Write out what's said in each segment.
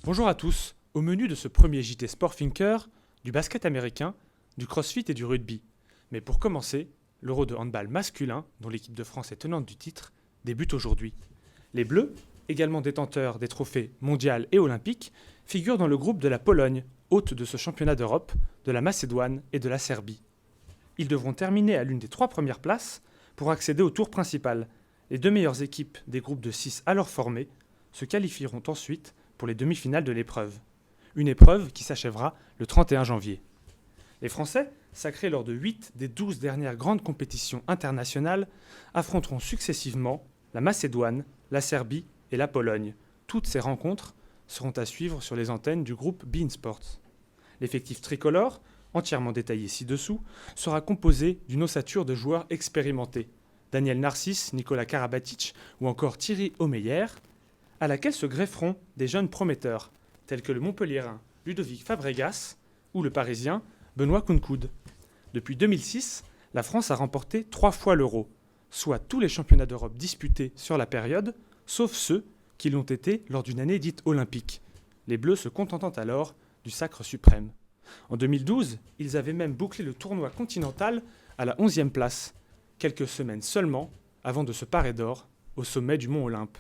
Bonjour à tous, au menu de ce premier JT Sport Thinker, du basket américain, du crossfit et du rugby. Mais pour commencer, l'Euro de handball masculin, dont l'équipe de France est tenante du titre, débute aujourd'hui. Les Bleus, également détenteurs des trophées mondial et olympiques, figurent dans le groupe de la Pologne, hôte de ce championnat d'Europe, de la Macédoine et de la Serbie. Ils devront terminer à l'une des 3 premières places pour accéder au tour principal. Les 2 meilleures équipes des groupes de 6 alors formés se qualifieront ensuite pour les demi-finales de l'épreuve. Une épreuve qui s'achèvera le 31 janvier. Les Français, sacrés lors de 8 des 12 dernières grandes compétitions internationales, affronteront successivement la Macédoine, la Serbie et la Pologne. Toutes ces rencontres seront à suivre sur les antennes du groupe beIN Sports. L'effectif tricolore, entièrement détaillé ci-dessous, sera composé d'une ossature de joueurs expérimentés. Daniel Narcisse, Nicolas Karabatic ou encore Thierry Omeyer, à laquelle se grefferont des jeunes prometteurs, tels que le Montpelliérain Ludovic Fabregas ou le Parisien Benoît Kounkoud. Depuis 2006, la France a remporté 3 fois l'Euro, soit tous les championnats d'Europe disputés sur la période, sauf ceux qui l'ont été lors d'une année dite olympique, les Bleus se contentant alors du sacre suprême. En 2012, ils avaient même bouclé le tournoi continental à la 11e place, quelques semaines seulement avant de se parer d'or au sommet du mont Olympe.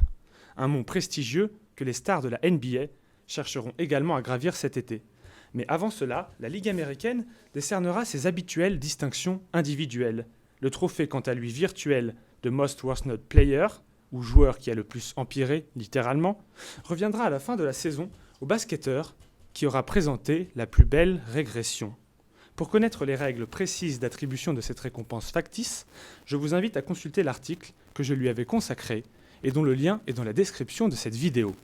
Un mont prestigieux que les stars de la NBA chercheront également à gravir cet été. Mais avant cela, la Ligue américaine décernera ses habituelles distinctions individuelles. Le trophée, quant à lui virtuel de Most Worst Not Player, ou joueur qui a le plus empiré, littéralement, reviendra à la fin de la saison au basketteur qui aura présenté la plus belle régression. Pour connaître les règles précises d'attribution de cette récompense factice, je vous invite à consulter l'article que je lui avais consacré et dont le lien est dans la description de cette vidéo.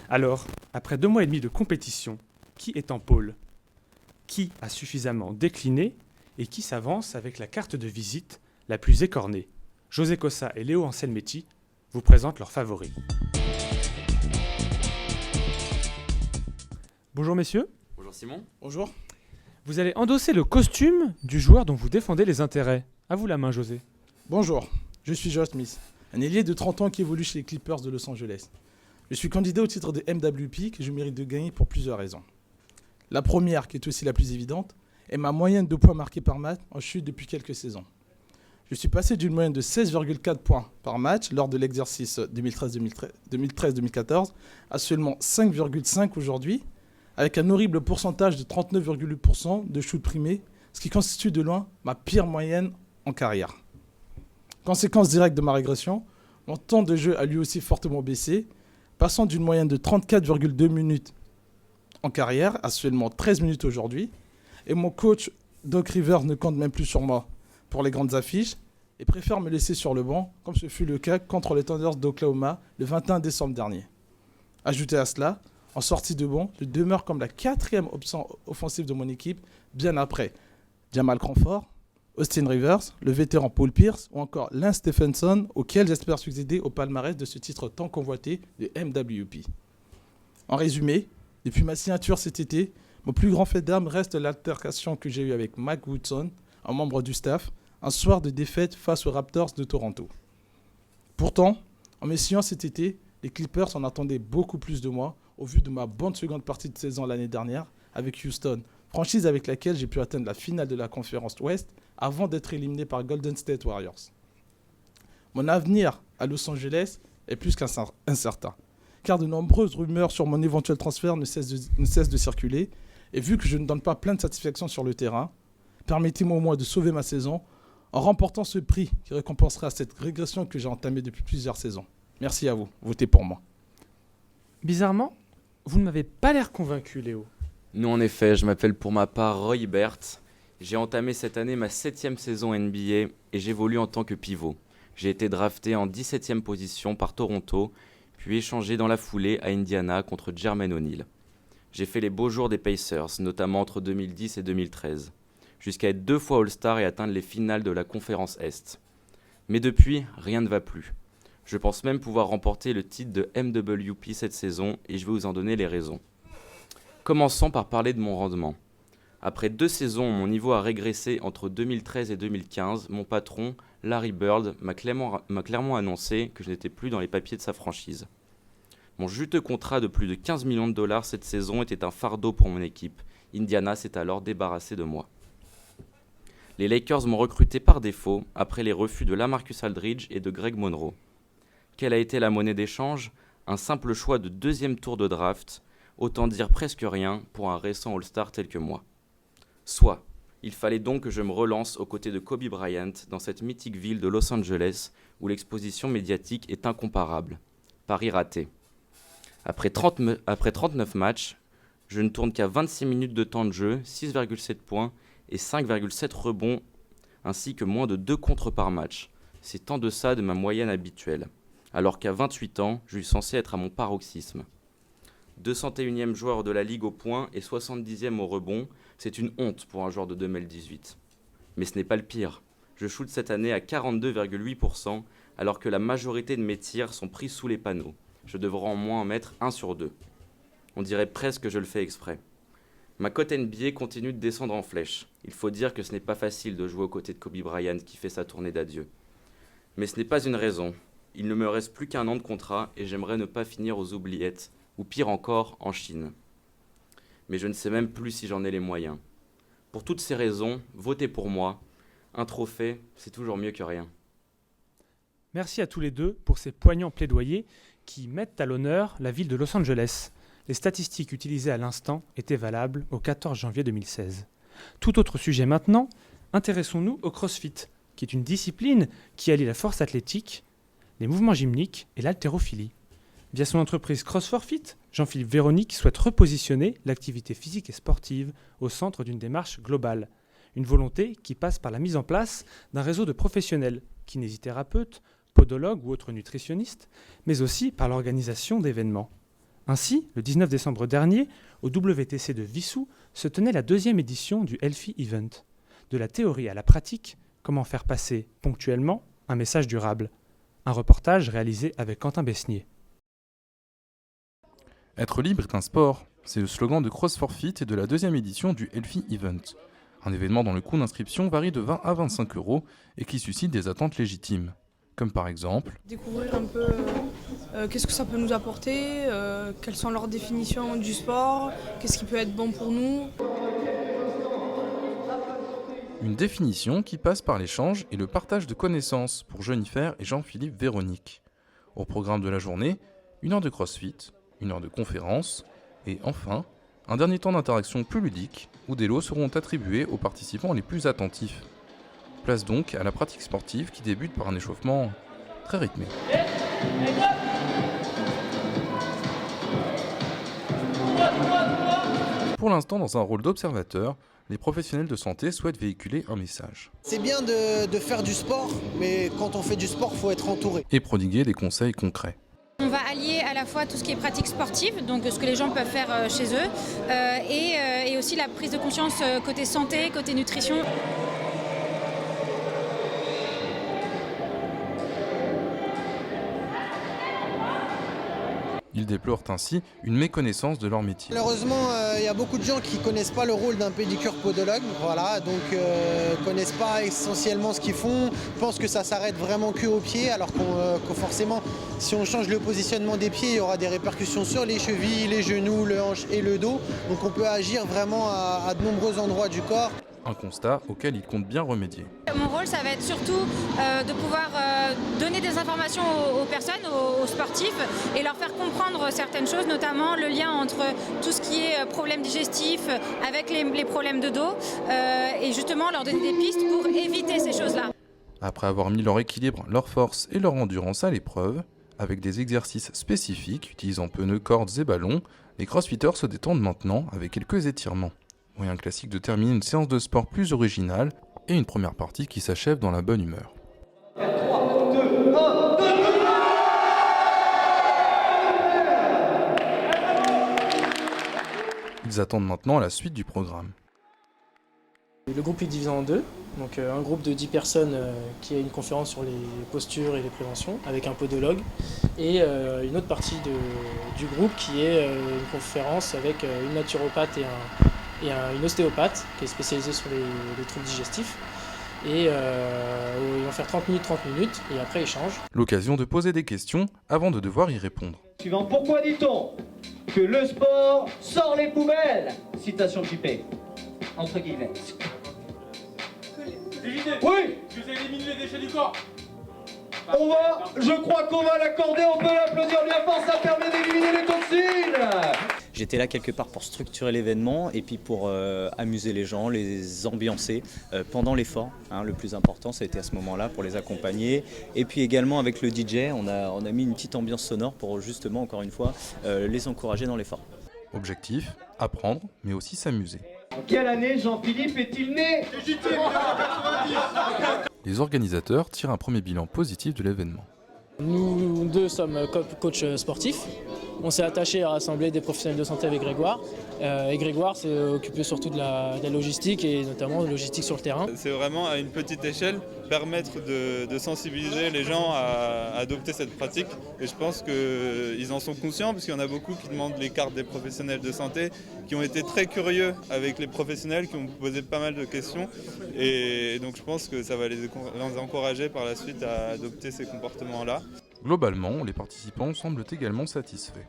Alors, après 2 mois et demi de compétition, qui est en pôle ? Qui a suffisamment décliné et qui s'avance avec la carte de visite la plus écornée ? José Cossa et Léo Anselmetti vous présentent leurs favoris. Bonjour messieurs. Bonjour Simon. Bonjour. Vous allez endosser le costume du joueur dont vous défendez les intérêts. À vous la main, José. Bonjour, je suis Josh Smith, un ailier de 30 ans qui évolue chez les Clippers de Los Angeles. Je suis candidat au titre de MWP que je mérite de gagner pour plusieurs raisons. La première, qui est aussi la plus évidente, est ma moyenne de points marqués par match en chute depuis quelques saisons. Je suis passé d'une moyenne de 16,4 points par match lors de l'exercice 2013-2014 à seulement 5,5 aujourd'hui, avec un horrible pourcentage de 39,8% de shoot primé, ce qui constitue de loin ma pire moyenne en carrière. Conséquence directe de ma régression, mon temps de jeu a lui aussi fortement baissé, passant d'une moyenne de 34,2 minutes en carrière à seulement 13 minutes aujourd'hui, et mon coach Doc Rivers ne compte même plus sur moi pour les grandes affiches et préfère me laisser sur le banc, comme ce fut le cas contre les Thunders d'Oklahoma le 21 décembre dernier. Ajoutez à cela, en sortie de banc, je demeure comme la 4e option offensive de mon équipe, bien après Jamal Crawford, Austin Rivers, le vétéran Paul Pierce ou encore Lance Stephenson, auquel j'espère succéder au palmarès de ce titre tant convoité de MWP. En résumé, depuis ma signature cet été, mon plus grand fait d'armes reste l'altercation que j'ai eue avec Mike Woodson, un membre du staff, un soir de défaite face aux Raptors de Toronto. Pourtant, en me signant cet été, les Clippers en attendaient beaucoup plus de moi au vu de ma bonne seconde partie de saison l'année dernière avec Houston, franchise avec laquelle j'ai pu atteindre la finale de la conférence Ouest avant d'être éliminé par Golden State Warriors. Mon avenir à Los Angeles est plus qu'incertain, car de nombreuses rumeurs sur mon éventuel transfert ne cessent de circuler, et vu que je ne donne pas plein de satisfaction sur le terrain, permettez-moi au moins de sauver ma saison en remportant ce prix qui récompensera cette régression que j'ai entamée depuis plusieurs saisons. Merci à vous, votez pour moi. Bizarrement, vous ne m'avez pas l'air convaincu, Léo. Nous en effet, je m'appelle pour ma part Roy Bert. J'ai entamé cette année ma 7e saison NBA et j'évolue en tant que pivot. J'ai été drafté en 17e position par Toronto, puis échangé dans la foulée à Indiana contre Jermaine O'Neal. J'ai fait les beaux jours des Pacers, notamment entre 2010 et 2013, jusqu'à être 2 fois All-Star et atteindre les finales de la conférence Est. Mais depuis, rien ne va plus. Je pense même pouvoir remporter le titre de MWP cette saison et je vais vous en donner les raisons. Commençons par parler de mon rendement. Après 2 saisons où mon niveau a régressé entre 2013 et 2015, mon patron, Larry Bird, m'a clairement annoncé que je n'étais plus dans les papiers de sa franchise. Mon juteux contrat de plus de 15 millions de dollars cette saison était un fardeau pour mon équipe. Indiana s'est alors débarrassé de moi. Les Lakers m'ont recruté par défaut après les refus de LaMarcus Aldridge et de Greg Monroe. Quelle a été la monnaie d'échange ? Un simple choix de 2e tour de draft, autant dire presque rien pour un récent All-Star tel que moi. Soit, il fallait donc que je me relance aux côtés de Kobe Bryant dans cette mythique ville de Los Angeles où l'exposition médiatique est incomparable. Pari raté. Après 39 matchs, je ne tourne qu'à 26 minutes de temps de jeu, 6,7 points et 5,7 rebonds, ainsi que moins de 2 contres par match. C'est en deçà de ma moyenne habituelle, alors qu'à 28 ans, je suis censé être à mon paroxysme. 201e joueur de la Ligue au point et 70e au rebond, c'est une honte pour un joueur de 2018. Mais ce n'est pas le pire. Je shoot cette année à 42,8%, alors que la majorité de mes tirs sont pris sous les panneaux. Je devrais en moins en mettre 1 sur 2. On dirait presque que je le fais exprès. Ma cote NBA continue de descendre en flèche. Il faut dire que ce n'est pas facile de jouer aux côtés de Kobe Bryant qui fait sa tournée d'adieu. Mais ce n'est pas une raison. Il ne me reste plus qu'1 an de contrat et j'aimerais ne pas finir aux oubliettes, ou pire encore, en Chine. Mais je ne sais même plus si j'en ai les moyens. Pour toutes ces raisons, votez pour moi. Un trophée, c'est toujours mieux que rien. Merci à tous les deux pour ces poignants plaidoyers qui mettent à l'honneur la ville de Los Angeles. Les statistiques utilisées à l'instant étaient valables au 14 janvier 2016. Tout autre sujet maintenant, intéressons-nous au CrossFit, qui est une discipline qui allie la force athlétique, les mouvements gymniques et l'haltérophilie. Via son entreprise Cross4Fit, Jean-Philippe Véronique souhaite repositionner l'activité physique et sportive au centre d'une démarche globale. Une volonté qui passe par la mise en place d'un réseau de professionnels, kinésithérapeutes, podologues ou autres nutritionnistes, mais aussi par l'organisation d'événements. Ainsi, le 19 décembre dernier, au WTC de Wissous, se tenait la 2e édition du Healthy Event. De la théorie à la pratique, comment faire passer ponctuellement un message durable. Un reportage réalisé avec Quentin Besnier. Être libre est un sport, c'est le slogan de Cross4Fit et de la 2e édition du Healthy Event. Un événement dont le coût d'inscription varie de 20 à 25 € et qui suscite des attentes légitimes. Comme par exemple... Découvrir un peu qu'est-ce que ça peut nous apporter, quelles sont leurs définitions du sport, qu'est-ce qui peut être bon pour nous. Une définition qui passe par l'échange et le partage de connaissances pour Jennifer et Jean-Philippe Véronique. Au programme de la journée, 1 heure de CrossFit, 1 heure de conférence et enfin, un dernier temps d'interaction plus ludique où des lots seront attribués aux participants les plus attentifs. Place donc à la pratique sportive qui débute par un échauffement très rythmé. Pour l'instant, dans un rôle d'observateur, les professionnels de santé souhaitent véhiculer un message. C'est bien de faire du sport, mais quand on fait du sport, il faut être entouré. Et prodiguer des conseils concrets. On va allier à la fois tout ce qui est pratique sportive, donc ce que les gens peuvent faire chez eux, et aussi la prise de conscience côté santé, côté nutrition. Ils déplorent ainsi une méconnaissance de leur métier. Malheureusement, il y a beaucoup de gens qui ne connaissent pas le rôle d'un pédicure podologue, voilà, donc ne connaissent pas essentiellement ce qu'ils font, pensent que ça s'arrête vraiment que aux pieds, alors que forcément, si on change le positionnement des pieds, il y aura des répercussions sur les chevilles, les genoux, le hanche et le dos, donc on peut agir vraiment à de nombreux endroits du corps. Un constat auquel ils comptent bien remédier. Mon rôle, ça va être surtout de pouvoir donner des informations aux personnes, aux sportifs, et leur faire comprendre certaines choses, notamment le lien entre tout ce qui est problèmes digestifs avec les problèmes de dos, et justement leur donner des pistes pour éviter ces choses-là. Après avoir mis leur équilibre, leur force et leur endurance à l'épreuve, avec des exercices spécifiques utilisant pneus, cordes et ballons, les crossfitters se détendent maintenant avec quelques étirements. Moyen classique de terminer une séance de sport plus originale et une première partie qui s'achève dans la bonne humeur. 3, 2, 1, 2. Ils attendent maintenant la suite du programme. Le groupe est divisé en deux, donc un groupe de 10 personnes qui a une conférence sur les postures et les préventions avec un podologue, et une autre partie du groupe qui est une conférence avec une naturopathe et une ostéopathe qui est spécialisée sur les troubles digestifs. Et ils vont faire 30 minutes et après échange. L'occasion de poser des questions avant de devoir y répondre. Suivant, pourquoi dit-on que le sport sort les poubelles? Citation typée. Entre guillemets. Oui. Vous éliminez les déchets du corps. Je crois qu'on va l'accorder, on peut l'applaudir bien fort, ça permet d'éliminer les toxines. J'étais là quelque part pour structurer l'événement et puis pour amuser les gens, les ambiancer pendant l'effort. Le plus important, ça a été à ce moment-là pour les accompagner. Et puis également avec le DJ, on a mis une petite ambiance sonore pour justement, encore une fois, les encourager dans l'effort. Objectif, apprendre, mais aussi s'amuser. En quelle année Jean-Philippe est-il né? Les organisateurs tirent un premier bilan positif de l'événement. Nous deux sommes coach sportifs. On s'est attaché à rassembler des professionnels de santé avec Grégoire. Et Grégoire s'est occupé surtout de la logistique et notamment de logistique sur le terrain. C'est vraiment à une petite échelle permettre de sensibiliser les gens à adopter cette pratique. Et je pense qu'ils en sont conscients parce qu'il y en a beaucoup qui demandent les cartes des professionnels de santé, qui ont été très curieux avec les professionnels, qui ont posé pas mal de questions. Et donc je pense que ça va les encourager par la suite à adopter ces comportements-là. Globalement, les participants semblent également satisfaits.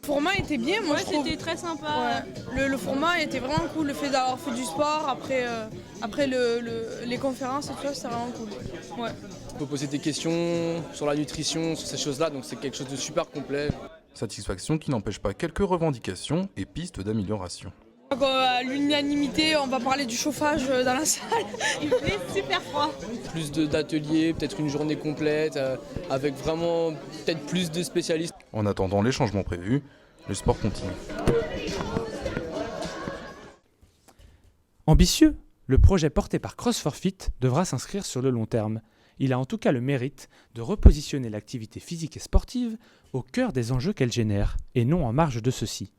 Le format était bien, moi je trouve. C'était très sympa. Ouais. Le format était vraiment cool, le fait d'avoir fait du sport, après les conférences et tout ça, c'était vraiment cool. Ouais. On peut poser des questions sur la nutrition, sur ces choses-là, donc c'est quelque chose de super complet. Satisfaction qui n'empêche pas quelques revendications et pistes d'amélioration. À l'unanimité, on va parler du chauffage dans la salle. Il fait super froid. Plus d'ateliers, peut-être une journée complète, avec vraiment peut-être plus de spécialistes. En attendant les changements prévus, le sport continue. Ambitieux, le projet porté par Cross4Fit devra s'inscrire sur le long terme. Il a en tout cas le mérite de repositionner l'activité physique et sportive au cœur des enjeux qu'elle génère, et non en marge de ceux-ci.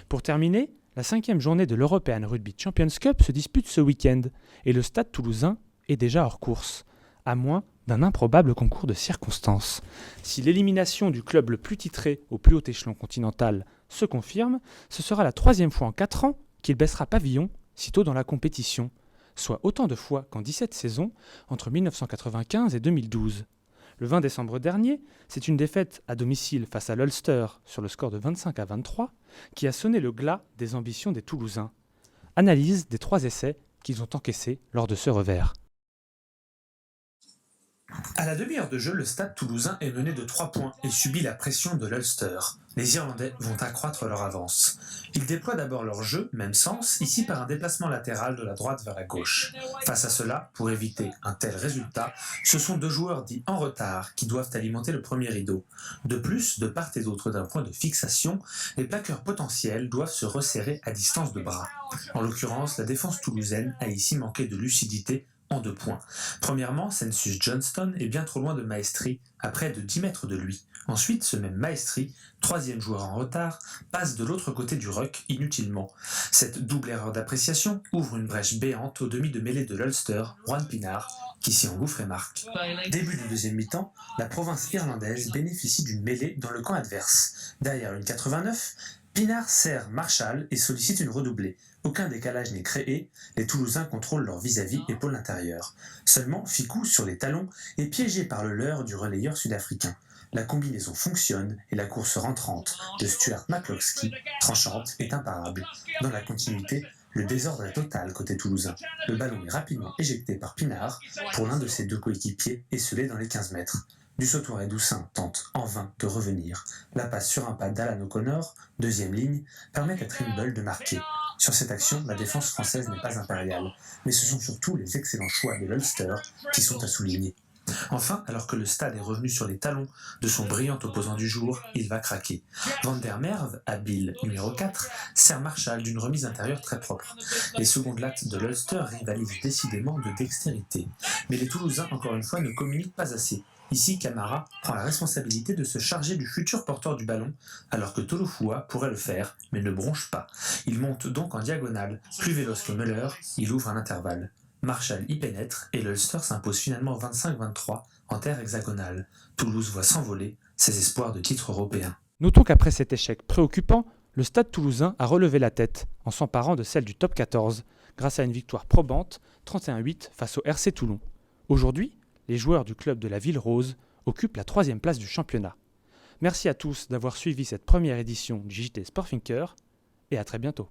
Pour terminer, la 5e journée de l'European Rugby Champions Cup se dispute ce week-end et le Stade Toulousain est déjà hors course, à moins d'un improbable concours de circonstances. Si l'élimination du club le plus titré au plus haut échelon continental se confirme, ce sera la 3e fois en 4 ans qu'il baissera pavillon sitôt dans la compétition, soit autant de fois qu'en 17 saisons entre 1995 et 2012. Le 20 décembre dernier, c'est une défaite à domicile face à l'Ulster sur le score de 25-23 qui a sonné le glas des ambitions des Toulousains. Analyse des 3 essais qu'ils ont encaissés lors de ce revers. À la demi-heure de jeu, le Stade Toulousain est mené de 3 points et subit la pression de l'Ulster. Les Irlandais vont accroître leur avance. Ils déploient d'abord leur jeu, même sens, ici par un déplacement latéral de la droite vers la gauche. Face à cela, pour éviter un tel résultat, ce sont 2 joueurs dits en retard qui doivent alimenter le premier rideau. De plus, de part et d'autre d'un point de fixation, les plaqueurs potentiels doivent se resserrer à distance de bras. En l'occurrence, la défense toulousaine a ici manqué de lucidité en 2 points. Premièrement, Census Johnston est bien trop loin de Maestri, à près de 10 mètres de lui. Ensuite, ce même Maestri, 3e joueur en retard, passe de l'autre côté du ruck inutilement. Cette double erreur d'appréciation ouvre une brèche béante au demi de mêlée de l'Ulster, Juan Pinard, qui s'y engouffre et marque. Début du deuxième mi-temps, la province irlandaise bénéficie d'une mêlée dans le camp adverse. Derrière une 89, Pinard serre Marshall et sollicite une redoublée. Aucun décalage n'est créé, les Toulousains contrôlent leur vis-à-vis épaule intérieure. Seulement, Ficou, sur les talons, est piégé par le leurre du relayeur sud-africain. La combinaison fonctionne et la course rentrante de Stuart McCloskey, tranchante, est imparable. Dans la continuité, le désordre est total côté toulousain. Le ballon est rapidement éjecté par Pinard pour l'un de ses 2 coéquipiers esselé dans les 15 mètres. Du Sautoir et Doussin tente en vain de revenir. La passe sur un pas d'Alan O'Connor, 2e ligne, permet à Trimble de marquer. Sur cette action, la défense française n'est pas impériale, mais ce sont surtout les excellents choix de l'Ulster qui sont à souligner. Enfin, alors que le Stade est revenu sur les talons de son brillant opposant du jour, il va craquer. Van der Merwe, habile numéro 4, sert Marshall d'une remise intérieure très propre. Les secondes lattes de l'Ulster rivalisent décidément de dextérité. Mais les Toulousains, encore une fois, ne communiquent pas assez. Ici, Camara prend la responsabilité de se charger du futur porteur du ballon, alors que Tolofua pourrait le faire, mais ne bronche pas. Il monte donc en diagonale, plus véloce que Müller, il ouvre un intervalle. Marshall y pénètre et l'Ulster s'impose finalement 25-23 en terre hexagonale. Toulouse voit s'envoler ses espoirs de titre européen. Notons qu'après cet échec préoccupant, le Stade Toulousain a relevé la tête en s'emparant de celle du top 14 grâce à une victoire probante 31-8 face au RC Toulon. Aujourd'hui, les joueurs du club de la Ville Rose occupent la 3e place du championnat. Merci à tous d'avoir suivi cette première édition du JT Sportfinker et à très bientôt.